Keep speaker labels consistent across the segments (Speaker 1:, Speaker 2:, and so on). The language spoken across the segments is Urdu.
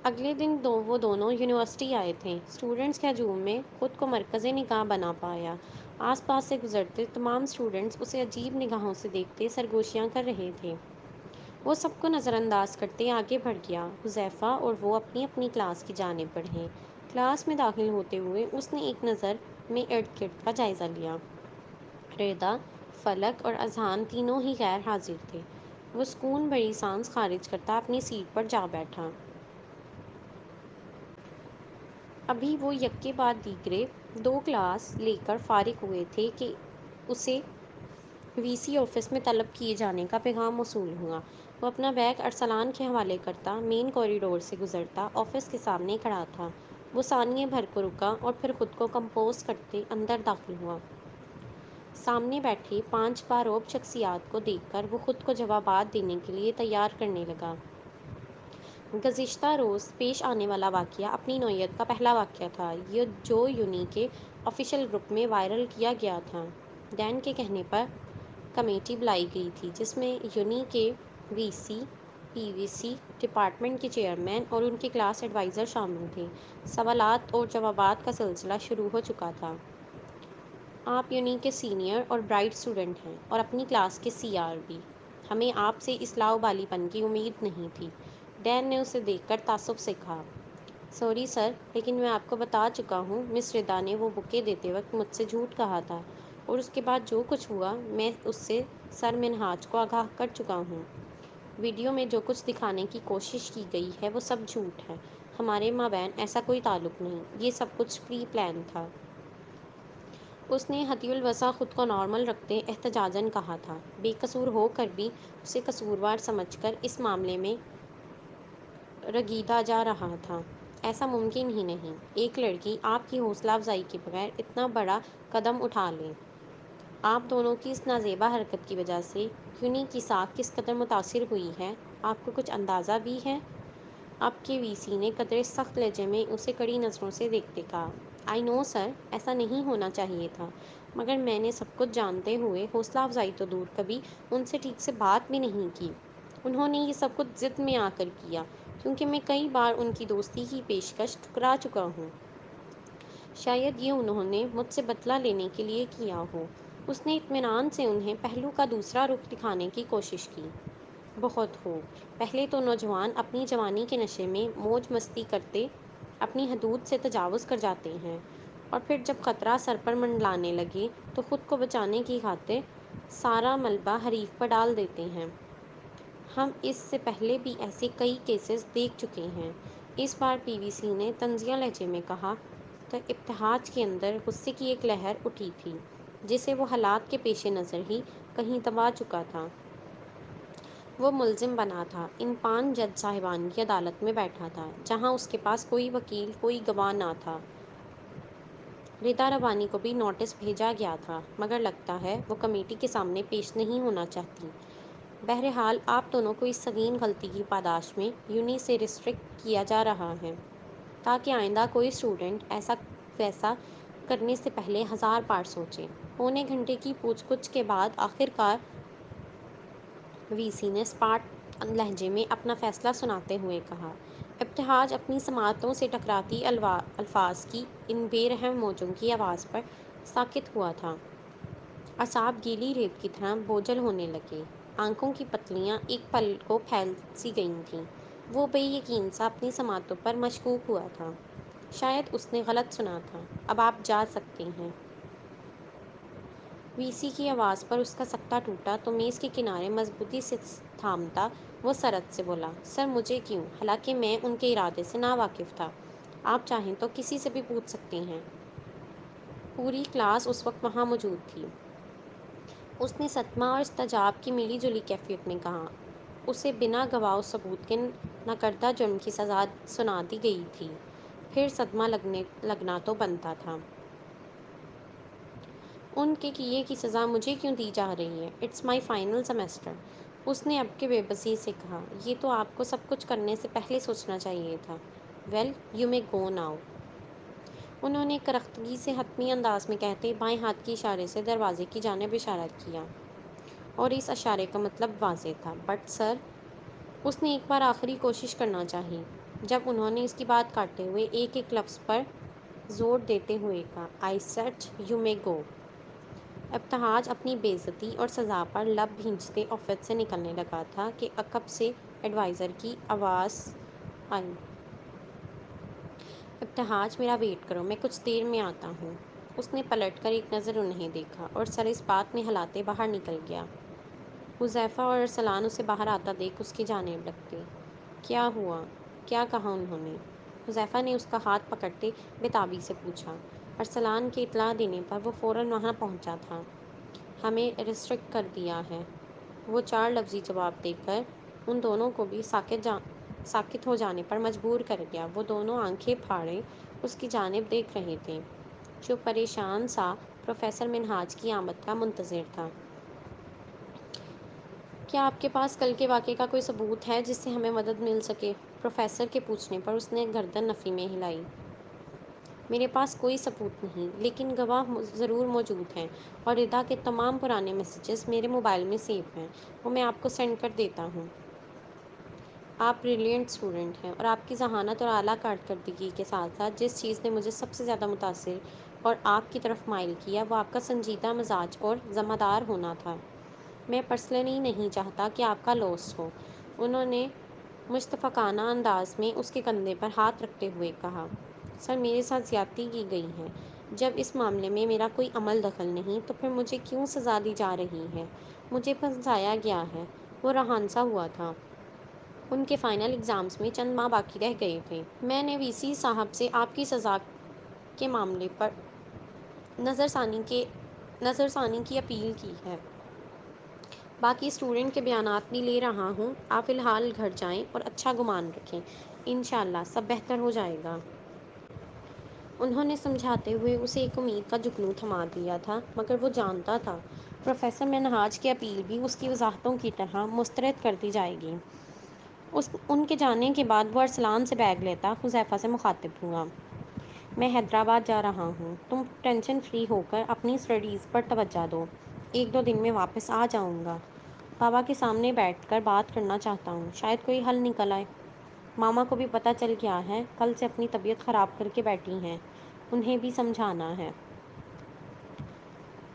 Speaker 1: اگلے دن وہ دونوں یونیورسٹی آئے تھے۔ اسٹوڈنٹس کے ہجوم میں خود کو مرکز نگاہ بنا پایا۔ آس پاس سے گزرتے تمام اسٹوڈنٹس اسے عجیب نگاہوں سے دیکھتے سرگوشیاں کر رہے تھے۔ وہ سب کو نظر انداز کرتے آگے بڑھ گیا۔ حذیفہ اور وہ اپنی اپنی کلاس کی جانب بڑھے۔ کلاس میں داخل ہوتے ہوئے اس نے ایک نظر میں ارد گرد کا جائزہ لیا۔ رضا، فلک اور اذہان تینوں ہی غیر حاضر تھے۔ وہ سکون بھری سانس خارج کرتا اپنی سیٹ پر جا بیٹھا۔ ابھی وہ یکے بعد دیگرے 2 کلاس لے کر فارغ ہوئے تھے کہ اسے وی سی آفس میں طلب کیے جانے کا پیغام موصول ہوا۔ وہ اپنا بیگ ارسلان کے حوالے کرتا مین کوریڈور سے گزرتا آفس کے سامنے کھڑا تھا۔ وہ ثانیے بھر کو رکا اور پھر خود کو کمپوز کرتے اندر داخل ہوا۔ سامنے بیٹھے 5 باروب شخصیات کو دیکھ کر وہ خود کو جوابات دینے کے لیے تیار کرنے لگا۔ گزشتہ روز پیش آنے والا واقعہ اپنی نوعیت کا پہلا واقعہ تھا جو یونی کے آفیشل گروپ میں وائرل کیا گیا تھا۔ ڈین کے کہنے پر کمیٹی بلائی گئی تھی جس میں یونی کے وی سی، پی وی سی، ڈپارٹمنٹ کے چیئرمین اور ان کے کلاس ایڈوائزر شامل تھے۔ سوالات اور جوابات کا سلسلہ شروع ہو چکا تھا۔ آپ یونی کے سینئر اور برائٹ اسٹوڈنٹ ہیں اور اپنی کلاس کے سی آر بھی۔ ہمیں آپ سے اس لاؤبالی پن کی امید نہیں تھی۔ ڈین نے اسے دیکھ کر تعصب سے کہا۔ سوری سر، لیکن میں آپ کو بتا چکا ہوں مس ردا نے وہ بُکے دیتے وقت مجھ سے جھوٹ کہا تھا، اور اس کے بعد جو کچھ ہوا میں اس سے سر منہاج کو آگاہ کر چکا ہوں۔ ویڈیو میں جو کچھ دکھانے کی کوشش کی گئی ہے وہ سب جھوٹ ہے۔ ہمارے مابین ایسا کوئی تعلق نہیں، یہ سب کچھ پری پلان تھا۔ اس نے حدی الوسع خود کو نارمل رکھتے احتجاجاً کہا تھا۔ بے قصور ہو کر بھی اسے قصوروار سمجھ کر اس معاملے میں رگیدا جا رہا تھا۔ ایسا ممکن ہی نہیں، ایک لڑکی آپ کی حوصلہ افزائی کے بغیر اتنا بڑا قدم اٹھا لے۔ آپ دونوں کی اس نازیبا حرکت کی وجہ سے یونی کی ساکھ کس قدر متاثر ہوئی ہے، آپ کو کچھ اندازہ بھی ہے؟ آپ کے وی سی نے قدرے سخت لہجے میں اسے کڑی نظروں سے دیکھتے کہا۔ آئی نو سر، ایسا نہیں ہونا چاہیے تھا، مگر میں نے سب کچھ جانتے ہوئے حوصلہ افزائی تو دور کبھی ان سے ٹھیک سے بات بھی نہیں کی۔ انہوں نے یہ سب کچھ ضد میں آ کر کیا، کیونکہ میں کئی بار ان کی دوستی کی پیشکش ٹھکرا چکا ہوں۔ شاید یہ انہوں نے مجھ سے بدلہ لینے کے لیے کیا ہو۔ اس نے اطمینان سے انہیں پہلو کا دوسرا رخ دکھانے کی کوشش کی۔ بہت خوب، پہلے تو نوجوان اپنی جوانی کے نشے میں موج مستی کرتے اپنی حدود سے تجاوز کر جاتے ہیں، اور پھر جب خطرہ سر پر منڈلانے لگے تو خود کو بچانے کی خاطر سارا ملبہ حریف پر ڈال دیتے ہیں۔ ہم اس سے پہلے بھی ایسے کئی کیسز دیکھ چکے ہیں۔ اس بار پی وی سی نے طنزیہ لہجے میں کہا تو ابتہاج کے اندر غصے کی ایک لہر اٹھی تھی جسے وہ حالات کے پیش نظر ہی کہیں دبا چکا تھا۔ وہ ملزم بنا تھا، ان 5 جج صاحبان کی عدالت میں بیٹھا تھا جہاں اس کے پاس کوئی وکیل کوئی گواہ نہ تھا۔ ردا ربانی کو بھی نوٹس بھیجا گیا تھا، مگر لگتا ہے وہ کمیٹی کے سامنے پیش نہیں ہونا چاہتی۔ بہرحال آپ دونوں کو اس سنگین غلطی کی پاداش میں یونی سے ریسٹرکٹ کیا جا رہا ہے، تاکہ آئندہ کوئی اسٹوڈنٹ ایسا ویسا کرنے سے پہلے 1000 بار سوچے۔ پونے گھنٹے کی پوچھ گچھ کے بعد آخر کار وی سی نے اسپاٹ لہجے میں اپنا فیصلہ سناتے ہوئے کہا۔ ابتہاج اپنی سماعتوں سے ٹکراتی الفاظ کی ان بے رحم موجوں کی آواز پر ساکت ہوا تھا۔ اعصاب گیلی ریت کی طرح بوجھل ہونے لگے، آنکھوں کی پتلیاں ایک پل کو پھیل سی گئی تھیں۔ وہ بے یقین سا اپنی سماعتوں پر مشکوک ہوا تھا۔ شاید اس نے غلط سنا تھا۔ اب آپ جا سکتے ہیں۔ وی سی کی آواز پر اس کا سکتہ ٹوٹا تو میز کے کنارے مضبوطی سے تھامتا وہ سرعت سے بولا، سر مجھے کیوں؟ حالانکہ میں ان کے ارادے سے ناواقف تھا۔ آپ چاہیں تو کسی سے بھی پوچھ سکتے ہیں۔ پوری کلاس اس وقت وہاں موجود تھی۔ اس نے صدمہ اور اضطجاب کی ملی جلی کیفیت میں کہا، اسے بنا گواہ و ثبوت کے ناکردہ جرم کی سزا سنا دی گئی تھی، پھر صدمہ لگنا تو بنتا تھا۔ ان کے کیے کی سزا مجھے کیوں دی جا رہی ہے؟ It's my final semester. اس نے اب کے بے بسی سے کہا، یہ تو آپ کو سب کچھ کرنے سے پہلے سوچنا چاہیے تھا۔ Well, you may go now. انہوں نے کرختگی سے حتمی انداز میں کہتے بائیں ہاتھ کے اشارے سے دروازے کی جانب اشارہ کیا، اور اس اشارے کا مطلب واضح تھا۔ بٹ سر، اس نے ایک بار آخری کوشش کرنا چاہی۔ جب انہوں نے اس کی بات کاٹتے ہوئے ایک ایک لفظ پر زور دیتے ہوئے کہا آئی سیٹ یو مے گو، ابتہاج اپنی بے عزتی اور سزا پر لب بھینچتے آفس سے نکلنے لگا تھا کہ عقب سے ایڈوائزر کی آواز آئی، ابتہاج میرا ویٹ کرو، میں کچھ دیر میں آتا ہوں۔ اس نے پلٹ کر ایک نظر انہیں دیکھا اور سر اس بات میں ہلاتے باہر نکل گیا۔ حذیفہ اور ارسلان اسے باہر آتا دیکھ اس کی جانب لپکے۔ کیا ہوا؟ کیا کہا انہوں نے؟ حذیفہ نے اس کا ہاتھ پکڑتے بے سے پوچھا۔ ارسلان کے اطلاع دینے پر وہ فوراً وہاں پہنچا تھا۔ ہمیں ریسٹرکٹ کر دیا ہے، وہ چار لفظی جواب دے کر ان دونوں کو بھی ساکت ہو جانے پر مجبور کر گیا۔ وہ دونوں آنکھیں پھاڑے اس کی جانب دیکھ رہے تھے، جو پریشان سا پروفیسر منہاج کی آمد کا منتظر تھا۔ کیا آپ کے پاس کل کے واقعے کا کوئی ثبوت ہے جس سے ہمیں مدد مل سکے؟ پروفیسر کے پوچھنے پر اس نے گردن نفی میں ہلائی۔ میرے پاس کوئی ثبوت نہیں، لیکن گواہ ضرور موجود ہیں، اور ردا کے تمام پرانے میسیجز میرے موبائل میں سیو ہیں، وہ میں آپ کو سینڈ کر دیتا ہوں۔ آپ بریلینٹ اسٹوڈنٹ ہیں، اور آپ کی ذہانت اور اعلیٰ کارکردگی کے ساتھ ساتھ جس چیز نے مجھے سب سے زیادہ متاثر اور آپ کی طرف مائل کیا وہ آپ کا سنجیدہ مزاج اور ذمہ دار ہونا تھا۔ میں پرسنلی نہیں چاہتا کہ آپ کا لاس ہو، انہوں نے مشفقانہ انداز میں اس کے کندھے پر ہاتھ رکھتے ہوئے کہا۔ سر، میرے ساتھ زیادتی کی گئی ہے۔ جب اس معاملے میں میرا کوئی عمل دخل نہیں تو پھر مجھے کیوں سزا دی جا رہی ہے؟ مجھے پھنسایا گیا ہے۔ وہ رہانسا ہوا تھا۔ ان کے فائنل ایگزامز میں چند ماہ باقی رہ گئے تھے۔ میں نے وی سی صاحب سے آپ کی سزا کے معاملے پر نظر ثانی کی اپیل کی ہے۔ باقی اسٹوڈنٹ کے بیانات بھی لے رہا ہوں۔ آپ فی الحال گھر جائیں اور اچھا گمان رکھیں، انشاءاللہ سب بہتر ہو جائے گا۔ انہوں نے سمجھاتے ہوئے اسے ایک امید کا جگنو تھما دیا تھا، مگر وہ جانتا تھا پروفیسر منہاج کی اپیل بھی اس کی وضاحتوں کی طرح مسترد کر دی جائے گی۔ ان کے جانے کے بعد وہ ارسلان سے بیگ لیتا حذیفہ سے مخاطب ہوا۔ میں حیدرآباد جا رہا ہوں، تم ٹینشن فری ہو کر اپنی اسٹڈیز پر توجہ دو، ایک دو دن میں واپس آ جاؤں گا۔ بابا کے سامنے بیٹھ کر بات کرنا چاہتا ہوں، شاید کوئی حل نکل آئے۔ ماما کو بھی پتہ چل گیا ہے، کل سے اپنی طبیعت خراب کر کے بیٹھی ہیں، انہیں بھی سمجھانا ہے۔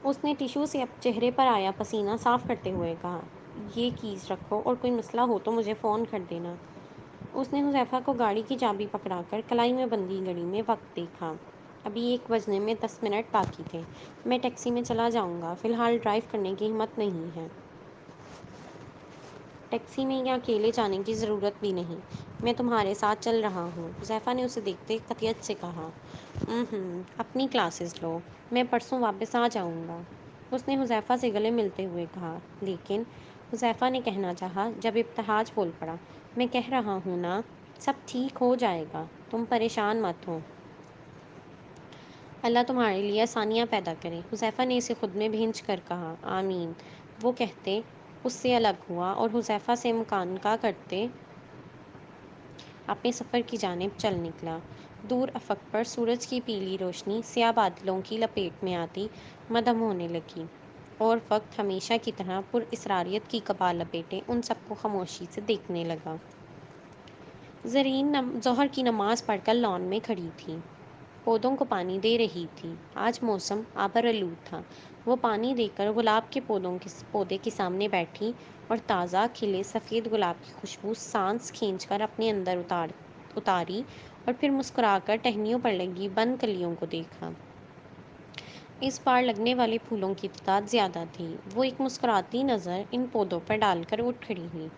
Speaker 1: اس نے ٹیشو سے چہرے پر آیا پسینہ صاف کرتے ہوئے کہا، یہ کیز رکھو اور کوئی مسئلہ ہو تو مجھے فون کر دینا۔ اس نے حذیفہ کو گاڑی کی چابی پکڑا کر کلائی میں بندھی گھڑی میں وقت دیکھا۔ ابھی 1 بجنے میں 10 منٹ باقی تھے۔ میں ٹیکسی میں چلا جاؤں گا، فی الحال ڈرائیو کرنے کی ہمت نہیں ہے۔ ٹیکسی میں یا اکیلے جانے کی ضرورت بھی نہیں، میں تمہارے ساتھ چل رہا ہوں، حذیفہ نے اسے دیکھتے قطعیت سے کہا۔ اپنی کلاسز لو، میں پرسوں واپس آ جاؤں گا، اس نے حذیفہ سے گلے ملتے ہوئے کہا۔ لیکن حذیفہ نے کہنا چاہا جب ابتہاج بول پڑا، میں کہہ رہا ہوں نا، سب ٹھیک ہو جائے گا، تم پریشان مت ہو۔ اللہ تمہارے لیے آسانیاں پیدا کرے، حذیفہ نے اسے خود میں بھینچ کر کہا۔ آمین، وہ کہتے اس سے الگ ہوا اور حذیفہ سے مکانقہ کرتے اپنے سفر کی جانب چل نکلا۔ دور افق پر سورج کی پیلی روشنی سیاہ بادلوں کی لپیٹ میں آتی مدھم ہونے لگی، اور وقت ہمیشہ کی طرح پر اسراریت کی قبا لپیٹے ان سب کو خاموشی سے دیکھنے لگا۔ زرین ظہر کی نماز پڑھ کر لان میں کھڑی تھی، پودوں کو پانی دے رہی تھی۔ آج موسم آبر آلود تھا۔ وہ پانی دے کر گلاب کے پودے کے سامنے بیٹھی اور تازہ کھلے سفید گلاب کی خوشبو سانس کھینچ کر اپنے اندر اتاری، اور پھر مسکرا کر ٹہنیوں پر لگی بند کلیوں کو دیکھا۔ اس بار لگنے والے پھولوں کی تعداد زیادہ تھی۔ وہ ایک مسکراتی نظر ان پودوں پر ڈال کر اٹھ کھڑی ہوئی۔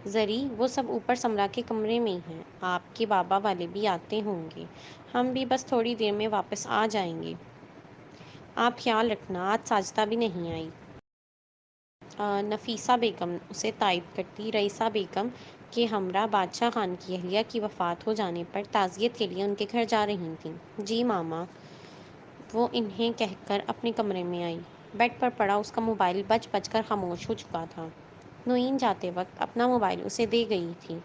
Speaker 1: زری، وہ سب اوپر سمرا کے کمرے میں ہیں، آپ کے بابا والے بھی آتے ہوں گے، ہم بھی بس تھوڑی دیر میں واپس آ جائیں گے۔ آپ خیال رکھنا، آج ساجدہ بھی نہیں آئی۔ نفیسہ بیگم اسے تائید کرتی رئیسہ بیگم کے ہمراہ بادشاہ خان کی اہلیہ کی وفات ہو جانے پر تعزیت کے لیے ان کے گھر جا رہی تھیں۔ جی ماما، وہ انہیں کہہ کر اپنے کمرے میں آئی۔ بیڈ پر پڑا اس کا موبائل بج بج کر خاموش ہو چکا تھا۔ نوئین جاتے وقت اپنا موبائل اسے دے گئی تھی۔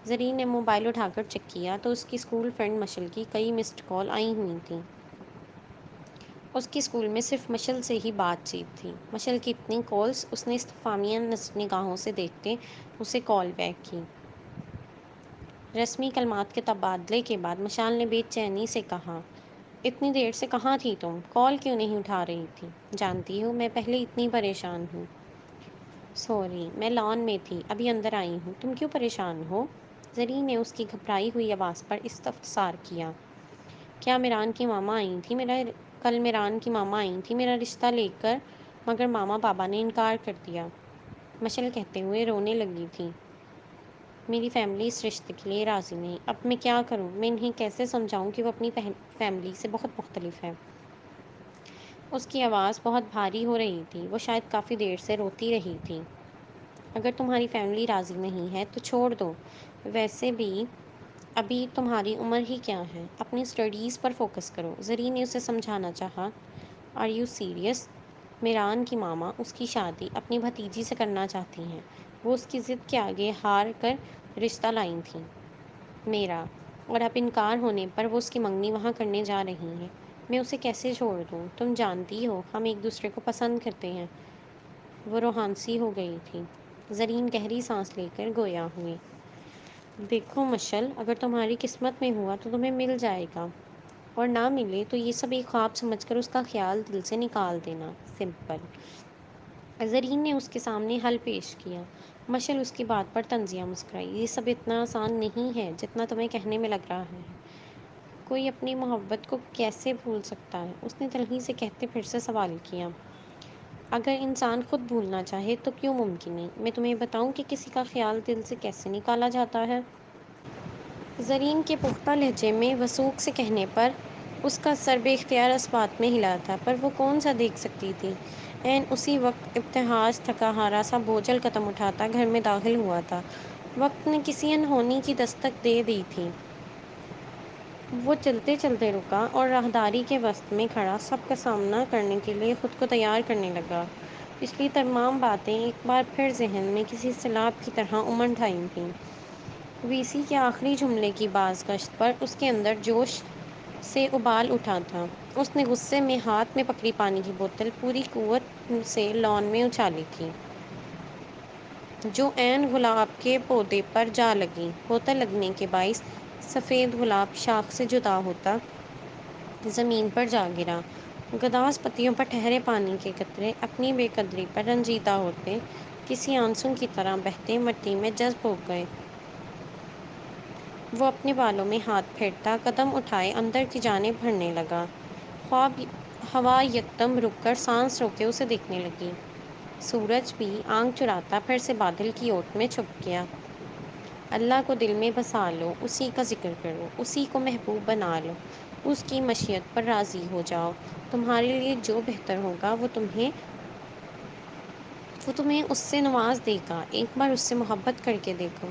Speaker 1: زرین نے موبائل اٹھا کر چیک کیا تو اس کی اسکول فرینڈ مشل کی کئی مسڈ کال آئی ہوئی تھیں۔ اس کے اسکول میں صرف مشل سے ہی بات چیت تھی۔ مشل کی اتنی کالز، اس نے استفہامیہ نگاہوں سے دیکھتے اسے کال بیک کی۔ رسمی کلمات کے تبادلے کے بعد مشال نے بے چینی سے کہا، اتنی دیر سے کہاں تھی تم؟ کال کیوں نہیں اٹھا رہی تھی؟ جانتی ہو میں پہلے اتنی پریشان ہوں۔ سوری، میں لان میں تھی، ابھی اندر آئی ہوں۔ تم کیوں پریشان ہو؟ زرین نے اس کی گھبرائی ہوئی آواز پر استفسار کیا۔ کیا میران کی ماما آئی تھی؟ کل میران کی ماما آئی تھی میرا رشتہ لے کر، مگر ماما پاپا نے انکار کر دیا، مشل کہتے ہوئے رونے لگی تھی۔ میری فیملی اس رشتے کے لیے راضی نہیں۔ اب میں کیا کروں؟ میں انہیں کیسے سمجھاؤں کہ وہ اپنی فیملی سے بہت مختلف ہے؟ اس کی آواز بہت بھاری ہو رہی تھی، وہ شاید کافی دیر سے روتی رہی تھی۔ اگر تمہاری فیملی راضی نہیں ہے تو چھوڑ دو، ویسے بھی ابھی تمہاری عمر ہی کیا ہے، اپنی اسٹڈیز پر فوکس کرو۔ زرین نے اسے سمجھانا چاہا۔ Are you serious? میران کی ماما اس کی شادی اپنی بھتیجی سے کرنا چاہتی ہیں، وہ اس کی ضد کے آگے ہار کر رشتہ لائی تھیں میرا، اور اب انکار ہونے پر وہ اس کی منگنی وہاں کرنے جا رہی ہیں۔ میں اسے کیسے چھوڑ دوں؟ تم جانتی ہو ہم ایک دوسرے کو پسند کرتے ہیں۔ وہ روحانسی ہو گئی تھی۔ زرین گہری سانس لے کر گویا ہوئی۔ دیکھو مشل، اگر تمہاری قسمت میں ہوا تو تمہیں مل جائے گا، اور نہ ملے تو یہ سب ایک خواب سمجھ کر اس کا خیال دل سے نکال دینا، سمپل۔ زرین نے اس کے سامنے حل پیش کیا۔ مشل اس کی بات پر طنزیہ مسکرائی۔ یہ سب اتنا آسان نہیں ہے جتنا تمہیں کہنے میں لگ رہا ہے۔ کوئی اپنی محبت کو کیسے بھول سکتا ہے؟ اس نے تلخی سے کہتے پھر سے سوال کیا۔ اگر انسان خود بھولنا چاہے تو کیوں ممکن نہیں؟ میں تمہیں بتاؤں کہ کسی کا خیال دل سے کیسے نکالا جاتا ہے؟ زرین کے پختہ لہجے میں وثوق سے کہنے پر اس کا سر بے اختیار اس بات میں ہلا تھا، پر وہ کون سا دیکھ سکتی تھی؟ عین اسی وقت ابتہاج تھکا ہارا سا بوجھل قدم اٹھاتا گھر میں داخل ہوا تھا۔ وقت نے کسی انہونی کی دستک دے دی تھی۔ وہ چلتے چلتے رکا اور راہداری کے وسط میں کھڑا سب کا سامنا کرنے کے لیے خود کو تیار کرنے لگا۔ پچھلی تمام باتیں ایک بار پھر ذہن میں کسی سیلاب کی طرح امنڈ آئی تھیں۔ وی سی کے آخری جملے کی بازگشت پر اس کے اندر جوش سے ابال اٹھا تھا۔ اس نے غصے میں ہاتھ میں پکڑی پانی کی بوتل پوری قوت سے لان میں اچھالی تھی، جو عین گلاب کے پودے پر جا لگی۔ بوتل لگنے کے باعث سفید گلاب شاخ سے جدا ہوتا زمین پر جا گرا۔ گداز پتیوں پر ٹھہرے پانی کے قطرے اپنی بے قدری پر رنجیدہ ہوتے کسی آنسو کی طرح بہتے مٹی میں جذب ہو گئے۔ وہ اپنے بالوں میں ہاتھ پھیرتا قدم اٹھائے اندر کی جانب بڑھنے لگا۔ ہوا یکدم رک کر سانس روکے اسے دیکھنے لگی۔ سورج بھی آنکھ چراتا پھر سے بادل کی اوٹ میں چھپ گیا۔ اللہ کو دل میں بسا لو، اسی کا ذکر کرو، اسی کو محبوب بنا لو، اس کی مشیت پر راضی ہو جاؤ۔ تمہارے لیے جو بہتر ہوگا وہ تمہیں اس سے نواز دے گا۔ ایک بار اس سے محبت کر کے دیکھو۔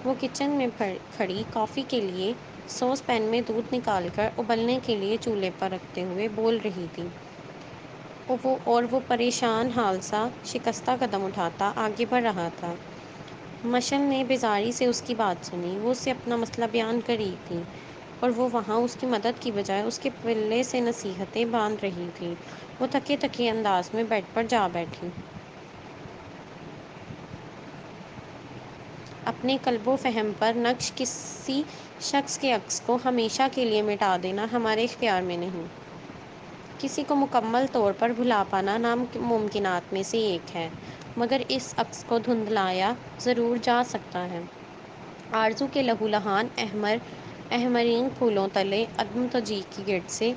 Speaker 1: وہ کچن میں کھڑی کافی کے لیے سوس پین میں دودھ نکال کر ابلنے کے لیے چولہے پر رکھتے ہوئے بول رہی تھی، اور وہ پریشان حال سا شکستہ قدم اٹھاتا آگے بڑھ رہا تھا۔ مشل نے بیزاری سے اس کی بات سنی۔ وہ اسے اپنا مسئلہ بیان کر رہی تھی، اور وہ وہاں اس کی مدد کی بجائے اس کے پلے سے نصیحتیں باندھ رہی تھی۔ وہ تھکے تھکے انداز میں بیڈ پر جا بیٹھی۔ اپنے قلب و فہم پر نقش کسی شخص کے عکس کو ہمیشہ کے لیے مٹا دینا ہمارے اختیار میں نہیں۔ کسی کو مکمل طور پر بھلا پانا ناممکنات میں سے ایک ہے، مگر اس عکس کو دھندلایا ضرور جا سکتا ہے۔ آرزو کے لہو لہان احمرین پھولوں تلے عدم تجی کی گرد سے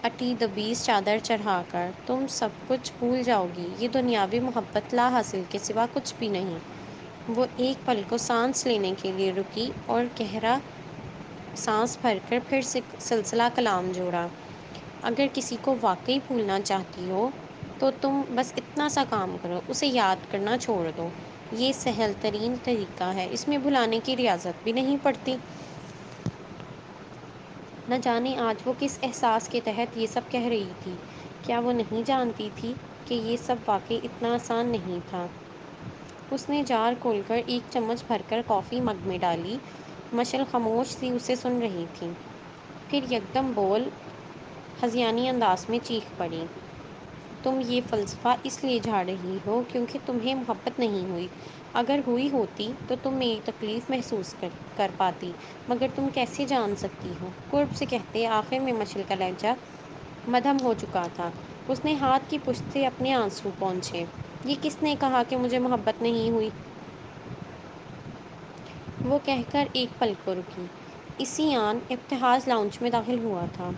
Speaker 1: اٹی دبیز چادر چڑھا کر تم سب کچھ بھول جاؤ گی۔ یہ دنیاوی محبت لا حاصل کے سوا کچھ بھی نہیں۔ وہ ایک پل کو سانس لینے کے لیے رکی اور گہرا سانس بھر کر پھر سے سلسلہ کلام جوڑا۔ اگر کسی کو واقعی بھولنا چاہتی ہو تو تم بس اتنا سا کام کرو، اسے یاد کرنا چھوڑ دو۔ یہ سہل ترین طریقہ ہے، اس میں بھلانے کی ریاضت بھی نہیں پڑتی۔ نہ جانے آج وہ کس احساس کے تحت یہ سب کہہ رہی تھی۔ کیا وہ نہیں جانتی تھی کہ یہ سب واقعی اتنا آسان نہیں تھا؟ اس نے جار کھول کر ایک چمچ بھر کر کافی مگ میں ڈالی۔ مشل خاموش سی اسے سن رہی تھی، پھر یکدم بول ہذیانی انداز میں چیخ پڑی۔ تم یہ فلسفہ اس لیے جھاڑ رہی ہو کیونکہ تمہیں محبت نہیں ہوئی۔ اگر ہوئی ہوتی تو تم میری تکلیف محسوس کر پاتی، مگر تم کیسے جان سکتی ہو؟ قرب سے کہتے آخر میں مشل کا لہجہ مدھم ہو چکا تھا۔ اس نے ہاتھ کی پشت سے اپنے آنسو پونچھے۔ یہ کس نے کہا کہ مجھے محبت نہیں ہوئی؟ وہ کہہ کر ایک پل کو رکی۔ اسی آن ابتہاج لاؤنج میں داخل ہوا تھا۔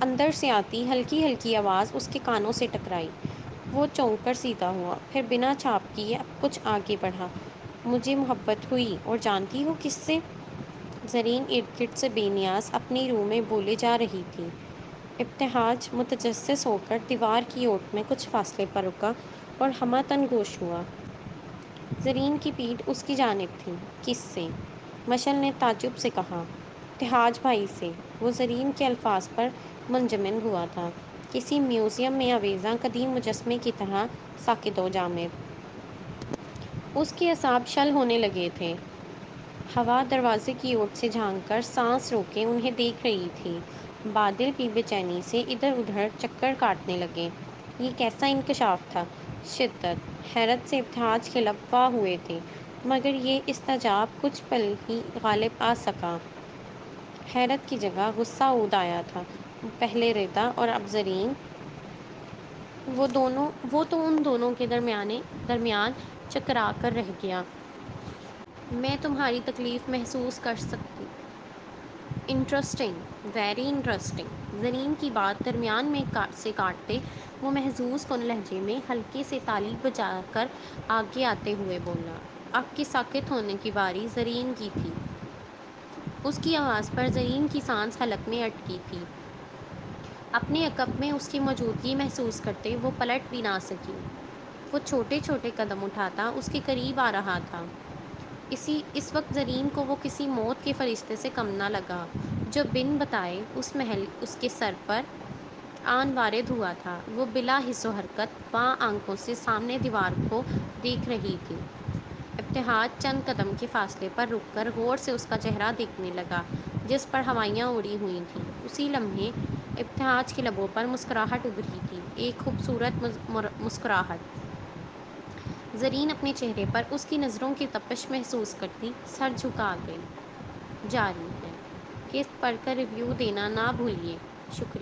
Speaker 1: اندر سے آتی ہلکی ہلکی آواز اس کے کانوں سے ٹکرائی۔ وہ چونک کر سیدھا ہوا، پھر بنا چھاپ کیے اب کچھ آگے بڑھا۔ مجھے محبت ہوئی، اور جانتی ہو کس سے؟ زرین ارد گرد سے بے نیاز اپنی روح میں بولے جا رہی تھی۔ ابتہاج متجسس ہو کر دیوار کی اوٹ میں کچھ فاصلے پر رکا اور ہمہ گوش ہوا۔ زرین کی پیٹھ اس کی جانب تھی۔ کس سے؟ مشل نے تعجب سے کہا۔ ابتہاج بھائی سے۔ وہ زرین کے الفاظ پر منجمد ہوا تھا، کسی میوزیم میں آویزاں قدیم مجسمے کی طرح ساکت و جامد۔ اس کے اعصاب شل ہونے لگے تھے۔ ہوا دروازے کی اوٹ سے جھانک کر سانس روکے انہیں دیکھ رہی تھی۔ بادل بھی بے چینی سے ادھر ادھر چکر کاٹنے لگے۔ یہ کیسا انکشاف تھا! شدت، حیرت سے ابتہاج کے لب واہ ہوئے تھے، مگر یہ اضطجاب کچھ پل ہی غالب آ سکا۔ حیرت کی جگہ غصہ عود آیا تھا۔ پہلے ردا اور اب زرین، وہ تو ان دونوں کے درمیان چکرا کر رہ گیا۔ میں تمہاری تکلیف محسوس کر سکتی۔ Interesting, very interesting. زرین کی بات درمیان میں سے کاٹتے وہ محظوظ کن لہجے میں ہلکے سے تالی بجا کر آگے آتے ہوئے بولا۔ اب کے ساکت ہونے کی باری زرین کی تھی۔ اس کی آواز پر زرین کی سانس حلق میں اٹکی تھی۔ اپنے عقب میں اس کی موجودگی محسوس کرتے وہ پلٹ بھی نہ سکی۔ وہ چھوٹے چھوٹے قدم اٹھاتا اس کے قریب آ رہا تھا۔ اس وقت زرین کو وہ کسی موت کے فرشتے سے کم نہ لگا، جو بن بتائے اس کے سر پر آن وارد ہوا تھا۔ وہ بلا حس و حرکت واں آنکھوں سے سامنے دیوار کو دیکھ رہی تھی۔ ابتہاج چند قدم کے فاصلے پر رک کر غور سے اس کا چہرہ دیکھنے لگا، جس پر ہوائیاں اڑی ہوئی تھیں۔ اسی لمحے ابتہاج کے لبوں پر مسکراہٹ ابھری تھی، ایک خوبصورت مسکراہٹ۔ زرین اپنے چہرے پر اس کی نظروں کی تپش محسوس کرتی سر جھکا گئی۔ جاری ہے۔ قسط پڑھ کر ریویو دینا نہ بھولیے۔ شکریہ۔